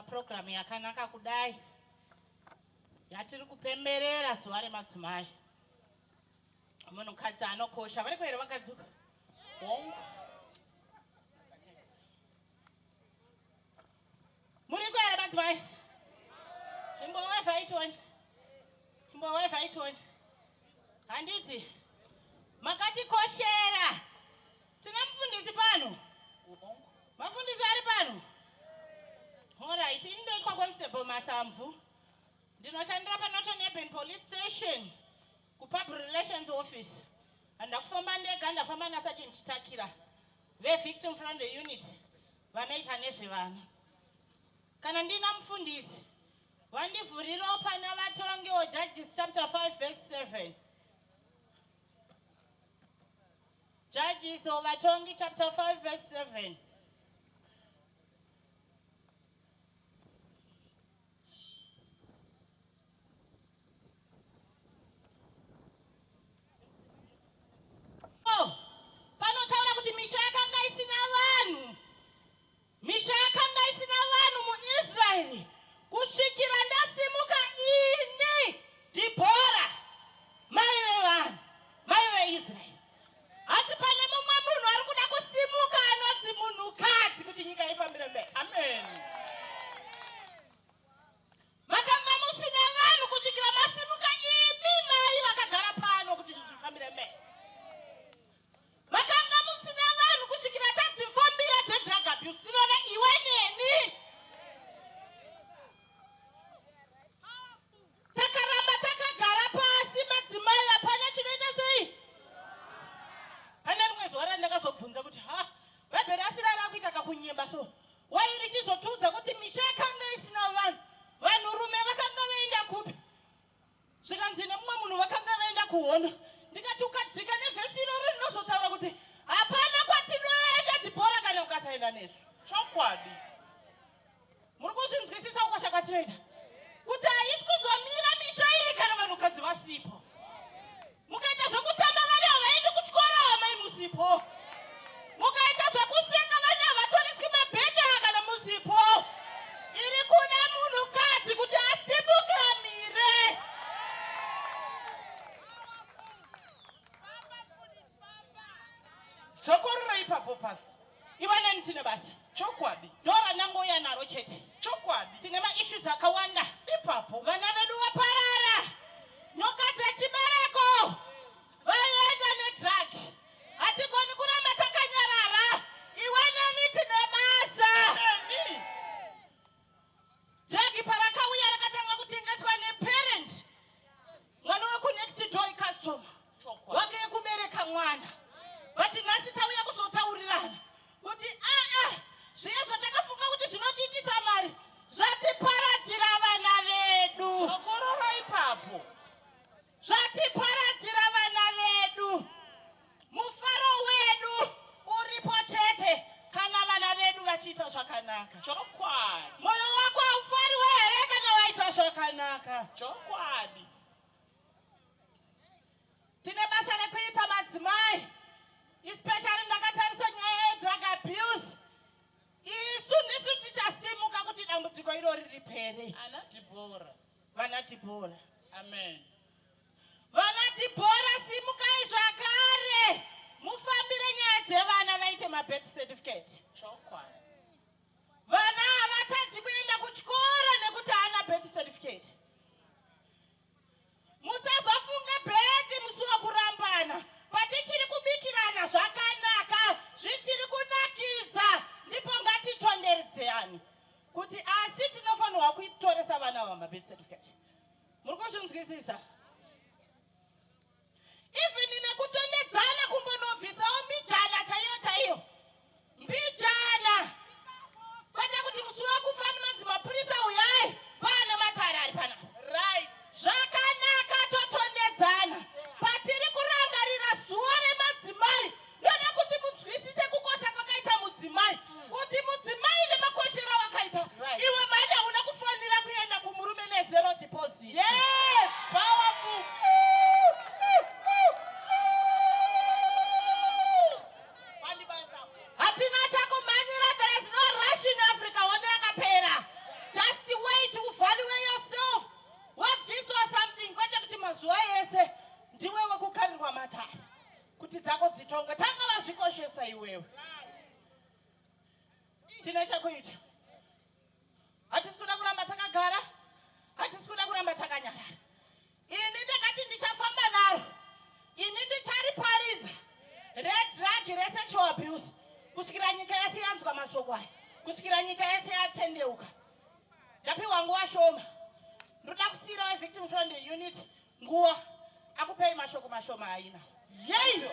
Program yakanaka kudai yatiri kupemberera zuva remadzimai. Munhukadzi anokosha vari kwere vakadzuka muri kwere madzimai? Imboweva itoni handiti makatikoshera. Tina mufundisi pano? Mafundisi ari pano? Alright, indoitwa Constable Masamvu. Ndinoshandira panoto Neben Police Station kuPublic Relations Office. Andakufamba ndega ndafamba naSergeant Chitakira ve-Victim Friendly Unit vanoita nezvevana. Kana ndina mufundisi vandivhurirawo pana vatongiwo Judges chapter 5 verse 7. Judges or Vatongi chapter 5 verse 7. Panotaura kuti misha yakanga isina vanhu. Misha yakanga isina vanhu muIsraeri kusvikira ndasimuka ini Dibhora, mai vevanhu, mai veIsraeri. Asi pane mumwe munhu ari kuda kusimuka anonzi munhukadzi kuti nyika ifambire mberi. Amen. Makanga musina vanhu kusvikira masimuka imi mai vakagara pano kuti zvifambire mberi. Makanga musina vanhu kusvikira tadzifambira dzedrug abuse. Sinona iwe neni. Takaramba takagara pasi madzimai hapana chinoita sei. Pane rimwe zuva randakazobvunza kuti vabheri asirara kuita kakunyemba so wairi chizotudza kuti misha yakanga isina vanhu. Vanhurume vakanga vaenda kupi? Zvikanzi nemumwe munhu vakanga vaenda kuhondo. Ndikati ukadzika nevhesi iroro rinozotaura kuti hapana kwatinoenda Dibhora kana ukasaenda nesu. Chokwadi. Muri kuzvinzwisisa ukosha kwatinoita? Kuti haisi kuzomira misha iyi kana vanhukadzi vasipo. Mukaita zvokutamba vana havaendi kuchikora mai musipo. Mukaita zvokuseka vana havatoriswi mabhedha kana musipo. Iri kuda munhukadzi kuti asimukamire. Chokorora ipapo pastor. Ivana tine basa. Chokwadi. Dora nangoya naro chete. Chokwadi. Tine ma-issues akawanda. Ipapo. Vana vedu vaparara. Nyoka dzechibereko. Vaenda nedrug. Hatigoni kuramba takanyarara. Iwe neni tine basa. Drug parakauya rakatanga kutengeswa neparents. Mwana wekunext door customer. Wake kubereka mwana. Vati nhasi tauya kuzotaurirana kuti zviye zvatakafunga kuti zvinotiitisa mari zvatiparadzira vana vedu. Zvakorora ipapo. Zvati zvakanaka. chokwadi. Tine basa rekuita madzimai, especially ndakatarisa nyaya yedrug abuse. Isu ndisu tichasimuka kuti dambudziko irori ripere. Ana Dibora. Vana Dibora. Amen. Vana Dibora, simukai zvakare. Mufambire nyaya dzevana vaite mabirth certificate. chokwadi. Vana havatadzi kuenda kuchikoro nekuti haana birth certificate. Musazofunga bhedhi musi wokurambana. Patichiri kubikirana zvakanaka, zvichiri kunakidza, ndipo ngatitonderedzerane kuti asi tinofanirwa kutoresa vana ava mabirth certificate. Muri kuzvinzwisisa? Even nekutondedzana kumbonobvisawo mbijana chaiyo. Mbijana. Kwete kuti musi wokufa munonzi mapurisa uyai, pane matare ari panapa. Right. Zvakanaka totondedzana. Patiri kurangarira zuva remadzimai, ndoda kuti munzwisise kukosha kwakaita mudzimai. Kuti mudzimai nemakoshero wakaita. Right. Iwe madam una kufanira kuenda kumurume nezero deposit. Yes, powerful. Hatina chakumanyira, there is no rush in Africa. Wanda yakapera. Just wait, uvalue yourself. Wabviswa something. Kwete kuti mazuva ese ndiwe wekukarirwa matare. Kuti dzako dzitonge. Tanga vazvikoshesa iwewe. Tine chakuita. Hatisi kuda kuramba takagara. Hatisi kuda kuramba takanyarara. Ini ndakati ndichafamba naro. Ini ndichariparidza. Drug resexual abuse. Kusvikira nyika yese yanzwa masoko aya. Kusvikira nyika yese yatendeuka. Ndapiwa nguva shoma. Ndoda kusiyira ve-victim friendly unit nguva. Akupei mashoko mashoma haina. Yey.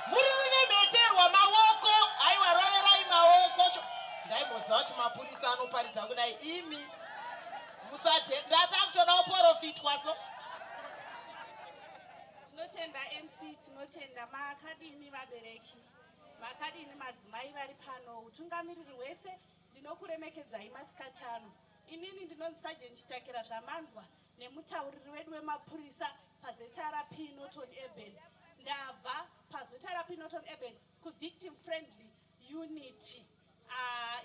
Muri munemeterwa maoko. Aiwa roverai maoko. Ndaimboziva kuti mapurisa anoparidza kudai imi. Musate ndatakutodawo porofitwa so. Tinotenda MC, tinotenda maakadini vabereki, maakadini madzimai vari pano, utungamiriri hwese ndinokuremekedzai masikati ano. Inini ndinonzi Sergeant Chitakira Zvamanzwa nemutauriri wedu wemapurisa pazeta raPinotton Urban. Ndabva pazeta raPinotton Urban ku-victim friendly unit.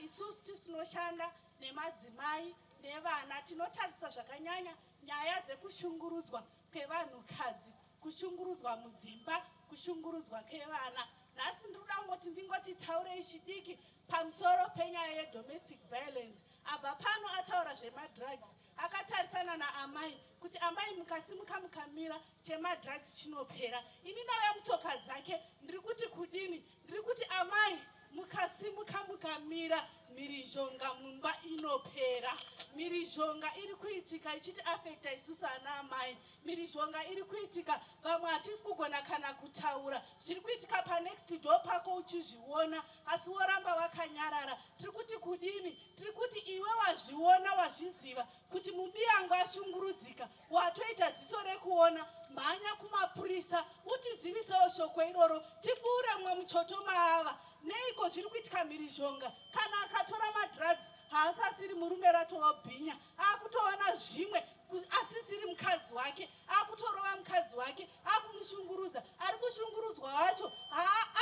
Isusu tisinoshanda nemadzimai nevana, tinotarisa zvakanyanya nyaya dzekushungurudzwa kwevanhukadzi, kushungurudzwa mudzimba, kushungurudzwa kwevana. Nhasi ndinoda kungoti ndingoti taurei chidiki pamusoro penyaya yedomestic violence. Abva pano ataura zvemadrugs, akatarisana naamai kuti amai mukasimuka mukamira chemadrugs chinopera. Ini ndauya mutsoka dzake ndiri kuti kudini, ndiri kuti amai mukasimuka mukamira mhirizhonga mumba inopera. Mhirizhonga iri kuitika ichiti afekta isusu ana amai. Mhirizhonga iri kuitika vamwe hatisi kugona kana kutaura. Zviri kuitika panext door pako uchizviona asi woramba wakanyarara. Tiri kuti kudini, tiri kuti iwe wazviona wazviziva kuti mumbi yangu ashungurudzika, watoita ziso rekuona, mhanya kumapurisa utizivisewo shoko iroro, tipfuure mumwe muchoto maava. Neiko zviri kuitika mhirizhonga? Kana akatora madrugs haasasiri murume ratobhinya, akutoona zvimwe asisiri mukadzi wake, akutorova mukadzi wake, akumushunguruza. Ari kushungurudzwa wacho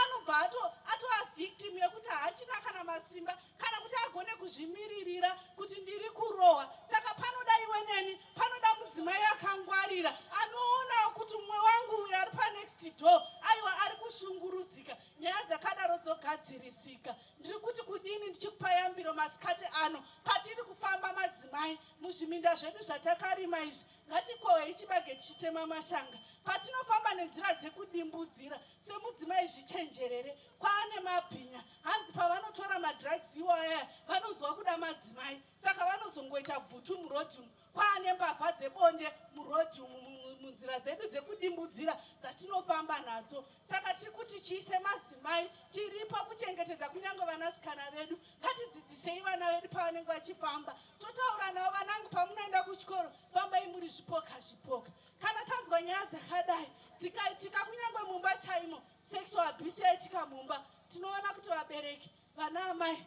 anobva atova victim yekuti haachina kana masimba kana kuti agone kuzvimiririra kuti ndiri kurohwa. Saka panoda iwe neni, panoda mudzimai akangwarira anoona kuti mumwe wangu uyu ari panext door aiwa ari kushungurudzika. Nyaya dzakadaro dzogadzirisika. Ndiri kuti kudini, ndichikupa yambiro masikati ano patiri kufamba madzimai muzviminda zvedu zvatakarima izvi. Ngatikohwe ichibage tichitema mashanga. Patinofamba nenzira dzekudimbudzira semudzimai zvichenjerere. Kwaane mabhinya, hanzi pavanotora madrugs iwaya vanozwa kuda madzimai, saka vanozongoita bvutu murodhi umu. Kwaane mbavha dzebonde murodhi umu, munzira dzedu dzekudimbudzira dzatinofamba nadzo. Saka tiri kuti chiise madzimai, tiripo kuchengetedza kunyange vanasikana vedu. Ngatidzidzisei vana vedu pavanenge vachifamba. Totaura navo, vanangu pamunoenda kuchikoro fambai muri zvipoka zvipoka. Kana tanzwa nyaya dzakadai dzikaitika kunyange mumba chaimo, sexual abuse yaitika mumba, tinoona kuti vabereki, vana amai,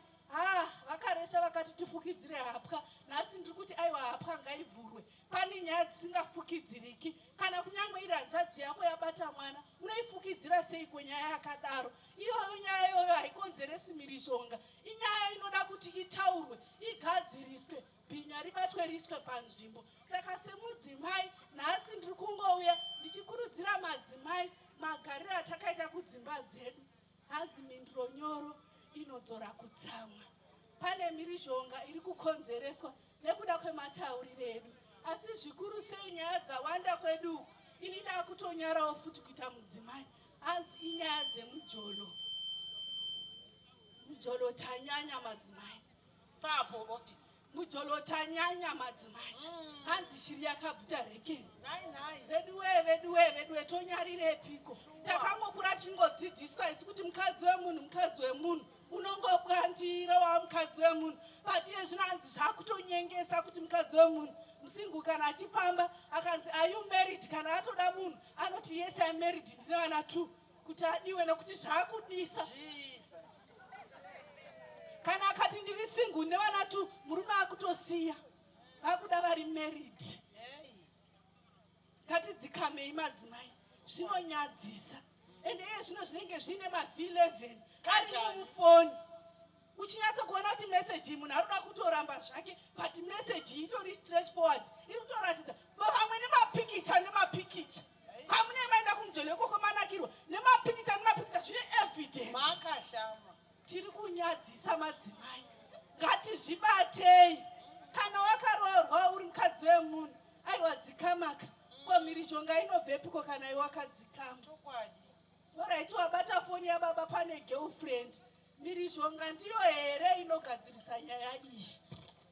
vakaresha vakati tifukidzire hapwa. Nhasi ndiri kuti aiwa hapwa ngaivhurwe. Pane nyaya dzisingafukidziriki. Kana kunyangwe iri hanzvadzi yako yabata mwana, unoifukidzira seiko nyaya yakadaro? Iyoyo nyaya iyoyo haikonzeresi mhirizhonga. Inyaya inoda kuti itaurwe, igadziriswe, bhinya ribatwe riswe panzvimbo. Saka semudzimai, nhasi ndiri kungouya ndichikurudzira madzimai magariro atakaita kudzimba dzedu. Hanzi mhinduro nyoro inodzora kutsamwa. Pane mhirizhonga iri kukonzereswa nekuda kwematauriro edu. Asi zvikuru sei nyaya dzawanda kwedu, ini ndakutonyarawo futi kuita mudzimai. Hanzi inyaya dzemujolo. Mujolo tanyanya madzimai. Papo office. Mujolo tanyanya madzimai. Hanzi shiri yakabvuta rekeni. Nai. Veduwe tonyarire piko. Takangokura chingodzidziswa isi kuti mukadzi wemunhu unongobwanjira wa mukadzi wemunhu. Patiye zvinanzi zvakutonyengesa kuti mukadzi wemunhu musingu kana achipamba akanzi are you married, kana atoda munhu anoti yes I am married ndine vana 2 kuti adiwe nekuti zvakudisa. Kana akati ndiri single ndine vana 2 murume akutosiya vakuda vari married. Ngatidzikamei madzimai, zvinonyadzisa. Ende zvino zvinenge zvine ma11 kari mufoni. Uchinyatsa kuona kuti message munhu aroda kutoramba zvake, but message itori straight forward. Iri kutoratidza vamwe nemapikicha. Hamune maenda kumujolo ikoko manakirwa nemapikicha zvine evidence. Makashama. Tiri kunyadzisa madzimai. Ngatizvibatei. Kana wakaroorwa uri mukadzi wemunhu, aiwa dzikamaka. Ko mhirizhonga inobvepiko kana iwe wakadzikama? Alright, wabata foni yababa pane girlfriend. Mhirizhonga ndiyo here inogadzirisa nyaya iyi.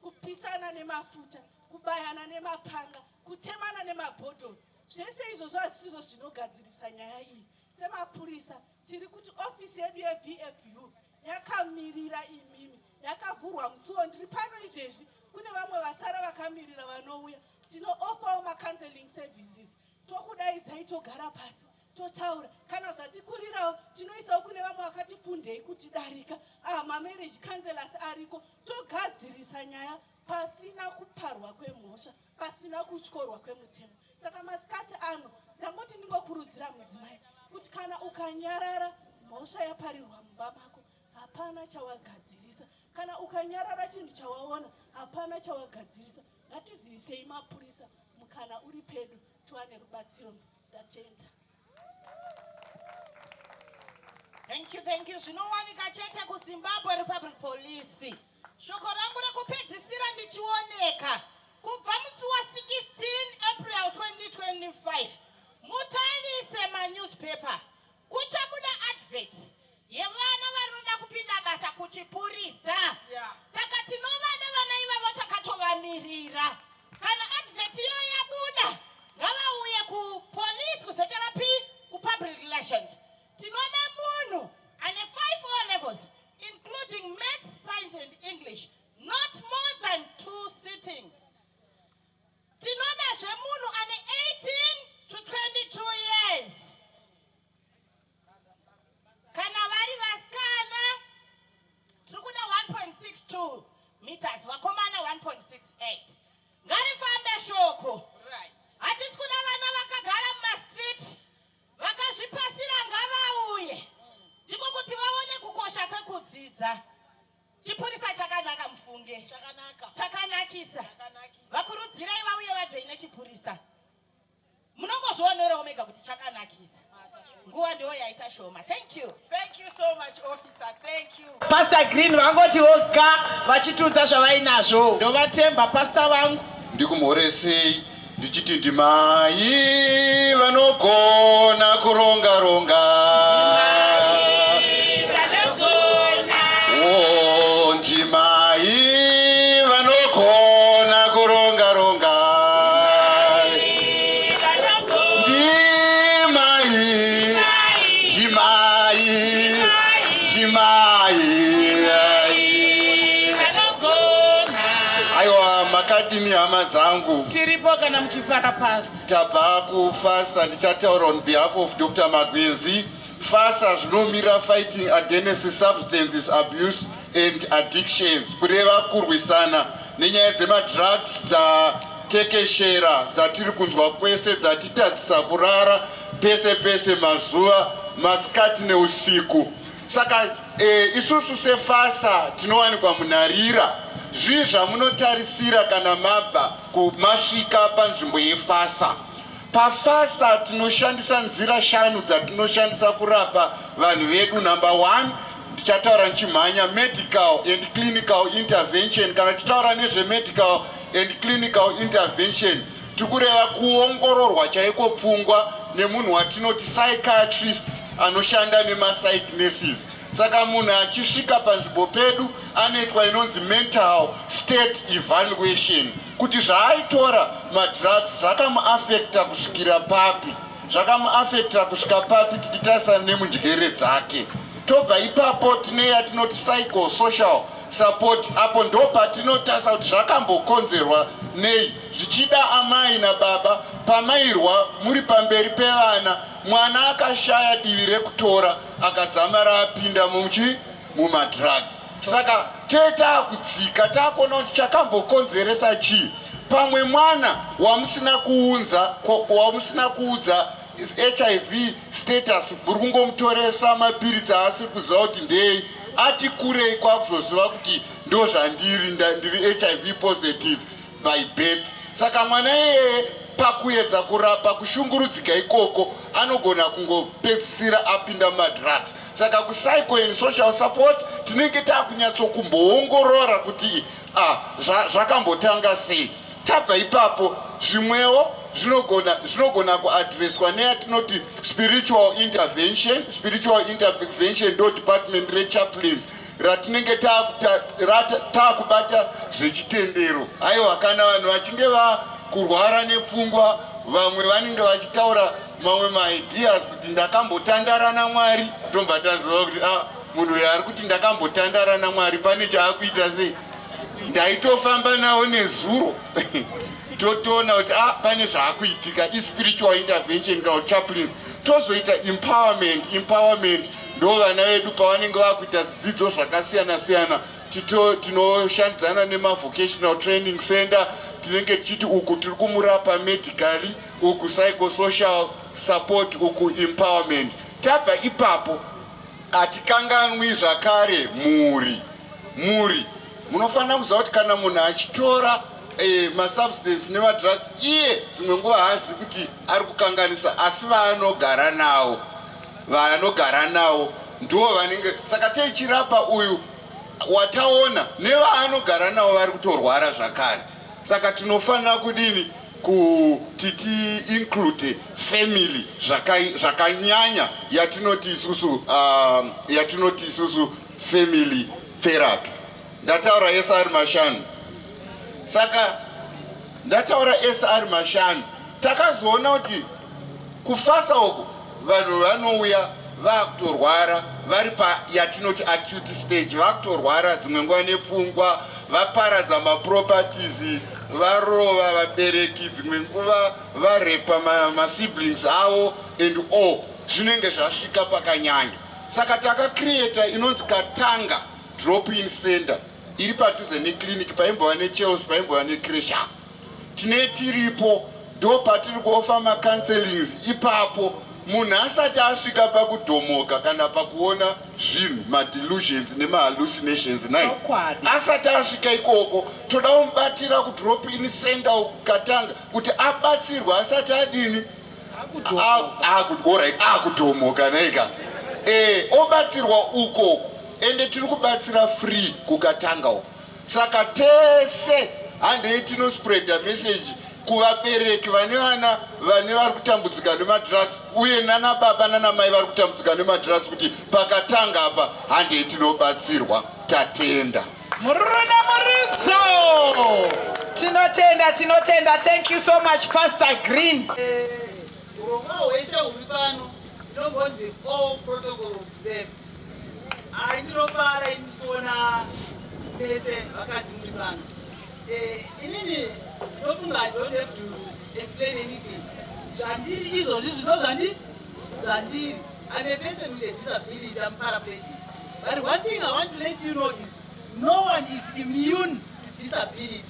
Kupisana nemafuta, kubayana nemapanga, kutemana nemabhodhoro. Zvese izvozvo hazvisizvo zvinogadzirisa nyaya iyi. Semapurisa, tiri kuti ofisi yedu yeVFU yakamirira imimi, yakavhurwa musuwo. Ndiri pano izvezvi, kune vamwe vasara vakamirira vanouya. Tino-offer ma-counseling services. Tokudaidzai togara pasi, totaura. Kana zvatikurirawo, tinoisawo kune vamwe vakati fundei kuti darika. Ma-marriage counselors ariko. Togadzirisa nyaya pasina kuparwa kwemhosva, pasina kutyorwa kwemutemo. Saka masikati ano, ndangoti ndingokurudzira mudzimai kuti kana ukanyarara mhosva yaparirwa mumba mako, hapana chawagadzirisa. Kana ukanyarara chinhu chawaona, hapana chawagadzirisa. Ngatizivisei mapurisa, mukana uri pedu, tuwane rubatsiro. Ndatenda. Thank you. Zvinowanika chete kuZimbabwe Republic Police. Shoko rangu rekupedzisira ndichioneka. Kubva musi wa 16 April 2025. Mutarise manewspaper. Kuchabuda advert yevana vanoda kupinda basa kuchipurisa. Saka tinovada vana ivavo takatovamirira. Kana advert iyo yabuda, ngavauye kupolice kuzoterapi kupublic relations. Tinoda munhu ane 5 O-levels, including maths, science and English, not more than 2 sittings. Tinoda munhu ane 18 to 22 years. Kana vari vasikana, tirikuda 1.62 meters, vakomana 1.68. Ngarifambe shoko. Hatisi kuda vana vakagara mumastreet, vakazvipasira ngavauye. Ndiko kuti vaone kukosha kwekudzidza. Chipurisa chakanaka mufunge. Chakanakisa. Vakurudzirai vauye vajoine chipurisa. Munongozvionerawo mega kuti chakanakisa. Nguva ndiyo yaita shoma. Thank you so much officer. Thank you. Pastor Green vangoti woga vachitudza zvavainazvo. Ndovatemba pastor vangu. Ndikumhoresei ndichiti ndimai vanogona kuronga ronga. Ndimai vanogona kuronga ronga. Aiwa makadini hama dzangu. Tiripo kana muchifara past. Tabva kufasa ndichataura on behalf of Dr. Magwezi. Fasa zvinomira fighting against substances abuse and addictions, kureva kurwisana nenyaya dzemadrugs dzatekeshera dzatiri kunzwa kwese, dzatitadzisa kurara pese pese mazuva masikati neusiku. Saka isusu sefasa tinowanikwa munharira. Zvii zvamunotarisira kana mabva masvika panzvimbo yefasa? Pafasa tinoshandisa nzira 5 dzatinoshandisa kurapa vanhu vedu. Number 1, tichataura nchimhanya, medical and clinical intervention. Kana tichitaura nezvemedical and clinical intervention, tikureva kuongororwa chaiko pfungwa nemunhu watinoti psychiatrist anoshanda nemapsych nurses. Saka munhu achisvika panzvimbo pedu anoitwa inonzi mental state evaluation, kuti zvaaitora madrugs zvakamuafekta kusvikira papi, zvakamuafekta kusvika papi tichitasana nemunjere dzake. Tobva ipapo tine yatinoti psychosocial support, apo ndo patinotasa kuti zvakambokonzerwa nei. Zvichida amai nababa pamairwa muri pamberi pevana, mwana akashaya divi rekutora akadzamara apinda mumadrugs. Saka takudzika takuona kuti chakambokonzeresa chii. Pamwe mwana wamusina kuudza HIV status, muri kungomutoresa mapiritsi asiri kuziva kuti ndei, ati kurei kwakuzoziva kuti ndo zvandiri, ndiri HIV positive by birth. Saka mwana iyeye pakuedza kurapa kushungurudzika ikoko anogona kungopedzisira apinda madrugs. Saka kupsycho and social support tinenge takunyatsokumboongorora kuti zvakambotanga sei. Tabva ipapo zvimwewo zvinogona kuadreswa neyatinoti spiritual intervention. Spiritual intervention ndo department rechaplains ratinenge takubata zvechitendero. Aiwa, kana vanhu vachinge kurwara nepfungwa, vamwe vanenge vachitaura mamwe maideas kuti ndakambotandara naMwari, tobva taziva kuti munhu uyu ari kuti ndakambotandara naMwari pane chaakuita sei, ndaitofamba nawo nezuro totoona kuti pane zvaakuitika. Spiritual intervention kana chaplains. Tozoita empowerment ndo vana vedu pavanenge vakuita zvidzidzo zvakasiyana siyana, tinoshandidzana nemavocational training center, tinenge tichiti uku tiri kumurapa medically, uku psychosocial support, uku empowerment. Tabva ipapo hatikanganwi zvakare muri munofanira kuziva kuti kana munhu achitora masubstance nemadrugs, iye dzimwe nguva haazi kuti ari kukanganisa, asi vanogara nawo ndo vanenge. Saka teichirapa uyu wataona nevaanogara navo vari kutorwara zvakare. Saka tinofanira kudini kuti ti-include family zvakanyanya yatinoti isusu family therapy. Ndataura SR mashanu. Saka ndataura SR mashanu, takazoona kuti kufasa uku vanhu vanouya vakutorwara vari yatinoti acute stage, vakutorwara dzimwe nguva nepfungwa, vaparadza maproperties, varova vabereki, dzimwe nguva varepa masiblings avo and all, zvinenge zvasvika pakanyanya. Saka takacreata inonzi Katanga drop-in center iri padhuze neclinic, paimbova nechelsea, paimbova necresha. Tine tiripo ndo patiri kuofa macounselings. Ipapo munhu asati asvika pakudhomoka kana pakuona zvinhu, madelusions nemahallucinations nai, asati asvika ikoko toda kumubatira kudrop-in center Katanga kuti abatsirwa asati adini akudhomoka naika obatsirwa ukoko, ende tiri kubatsira free kukatanga uko. Saka tese handei tinospreada message kuvabereki vane vana vane vari kutambudzika nemadrugs, uye nana baba nana mai vari kutambudzika nemadrugs, kuti pakatanga apa handei tinobatsirwa. Tatenda muruna muritso. Tinotenda. Thank you so much Pastor Green. Urongwa hwese huri pano ndinobonzi all protocol observed. Ndinofara ndichiona pese vakadzi muri pano. Inini ndofunga I don't have to explain anything. Zvandiri izvozvi zvino zvandiri. I'm a person with a disability, I'm paraplegic. But one thing I want to let you know is no one is immune to disability.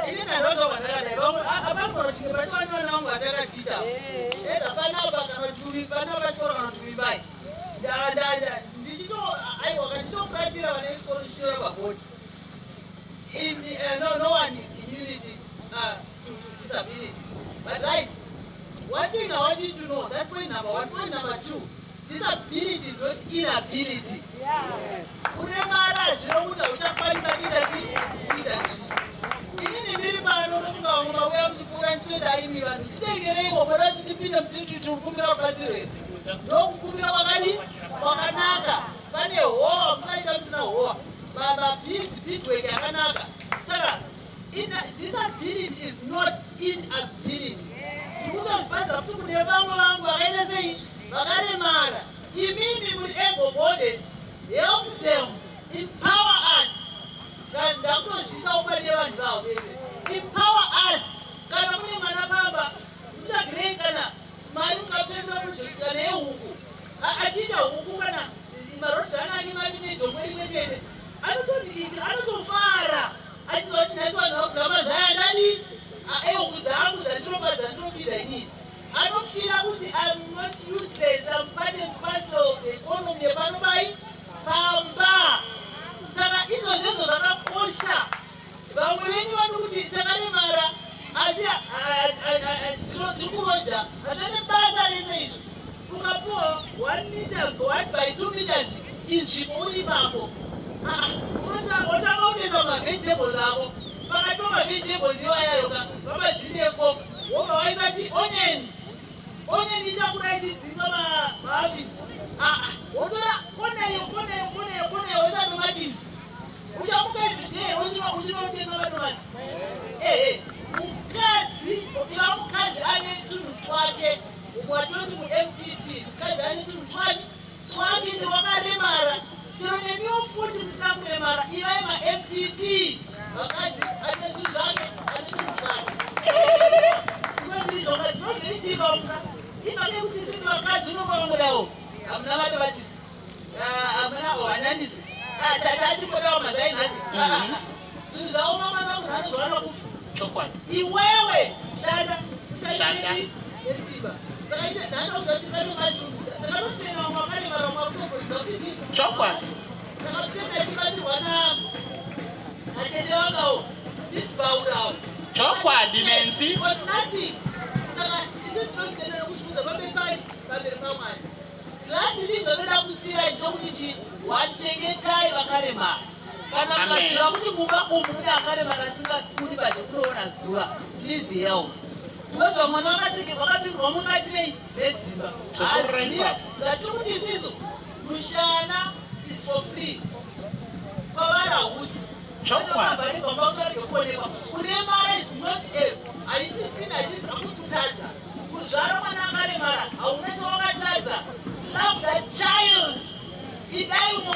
Inini ndocho kwandakadai vamwe apana kuti pachivana vangu vatakaticha edza panapa kana kuti vana vachikoro kana kuti kuimbai aiwa ndichitofuratira vane chikoro chinyora pabhoti. No one is immunity to disability. But right, one thing I want you to know, that's point number one. Point number two, disability is not inability. Kuremara zvinokuta uchakwanisa kuita chi. Inini ndiri pano ndofunga vamwe vauya muchipfuura ndichitoti aimi vanhu titengereiko poda tichipinda muchiti tikukumbira rubatsiro here. Ndokukumbira kwakanaka. Pane howa musaita musina howa. Pitwork yakanaka. Saka disability is not inability. Tikutozvipadza kuti kune vamwe vangu vakaita sei vakaremara. Imimi muri able-bodied. Help them. Empower us. Ndakutozvisa upande vanhu vavo vese. Empower us. Kana mune mwana baba mutsvagirei kana mari mukatendera project kana yehuku. Achiita huku kana marodhi anake mavine jongwe rimwe chete. Anotofara. Achiziva kuti nhasi vanhu vakugama zaya ndani ehuku dzangu dzandinopa dzandinofida inini. Anofira kuti I'm not useless, I'm part and parcel of the economy yepanobai pamba. Saka izvozvo zvakakosha. Vamwe venyu vano kuti takaremara asi ndiri kuroja hatane basa rese izvo. Ukapuwa 1 meter 1 by 2 meters chinzvimbo uri ipapo. Otanga kutesa mavegetables ako. Pakati pamavegetables iwayayoka vamadzindeko wobva waisati onion ichakura ichidzinga maafisi. Wotora koneyo wesa tomatizi. Uchamuka everyday uchinotenga matomasi. Mukadzi ane tunhu twake. Watinoti mu-MTT mukadzi ane tunhu twake twakaremara. Chero nemiwo futi musina kuremara ivai ma-MTT. Vakadzi ane zvinhu zvake ane tunhu twake. Dzimwe mhirizhonga dzinozoitika umna. Inode kuti sisi vakadzi unomaongodawo. Hamuna vati vatisi. Hamuna hanyanisi. Tatipodawo mazai nhasi. Zvinhu zvavo mama vangu nanozowana ku. Iwewe shanda uchaiti yesimba. Saka ine ndanoudza kuti pane mushrooms. Takatotenda vamwe vakaremara vamwe vakutogorisa kuti chokwadi. Takatenda chibatsirwa atete vangawo isibhaurawo. Chokwadi nenzi. But nothing. Saka isi tinozvitendera kutyudza pamberi paMwari. Last ndinozoda kusiyira chokuti chi wachengetai vakaremara. Kana mukaziva kuti mumba umu mune akaremara asingakuni pachekunoona zuva, please help. Because mwana wakapindwa mungatirei nedzimba. Asi ngatiri kuti isisu mushana is for free. Pavarahusi. Chokwadi. Kuremara is not haisisina chisi hakusutadza. Kuzvara mwana akaremara hauna chawakatadza. Love that child. Idai umwe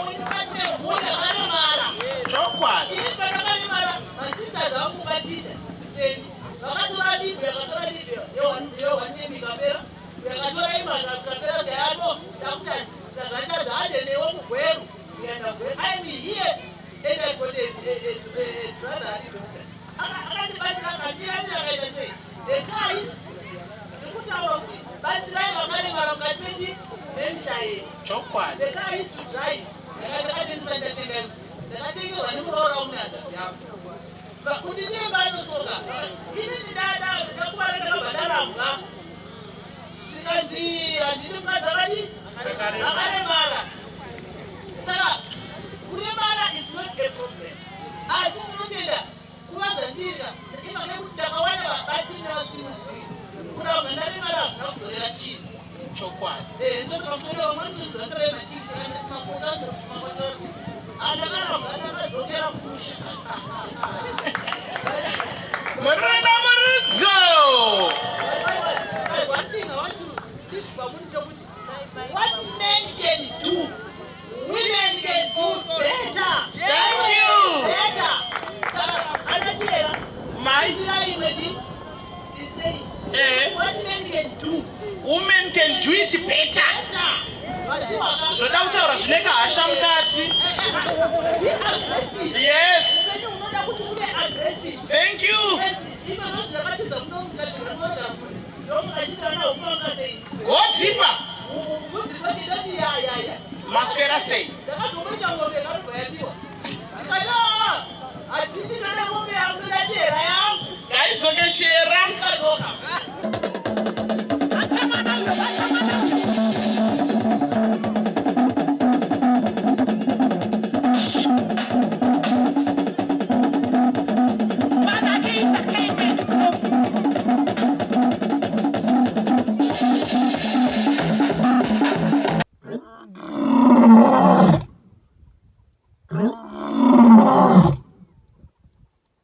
mhuri yakaremara. Chokwadi. Ini panakaremara masisters vangu vatita seni. Vakatora livhu yakatora livhu yewanitemi ikapera. Yakatora imanga ikapera chayano takutazi tazvatadza adenewo mugweru. I'm here and I got a brother and daughter. Akatibatsira kamirani akaita sei. The car is tikutaura kuti batsirai vakaremara mukati mechi memshaye. Chokwadi. The car is to drive. Ndakatengesa ndakatengerwa nemuroora umwe hadzadzi yangu. Kuti ndiemba inosoka. Inini ndakuvara ndakabhadharambwa. Zvikanzi handini mukadzi akaremara. Saka kuremara is not a problem. Asi tinotenda kuva zvandirika imake kuti ndakawana vabati nevasimudziri. Kuna mhandaremara hazvina kuzoreva chinhu. Chokwadi. Ndosaka mutoda vamwe vanotozivasa vaimachii chakandati makota kuti makotora kuti andakaramba ndakadzokera musha. Murina Muridzo! There's one thing I want to leave Pamuni Chokuti. What men can do, women can do better. Thank you! Better. Saka, anachira. My Is saying, what men can do, women can do it better. Zvoda kutaura zvine kahasha mukati. Yes. Thank you. Go deeper. Maswera say. Gaidzoke chera.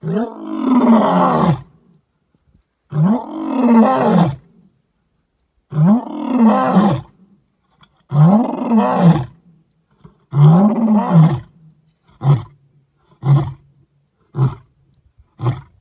No.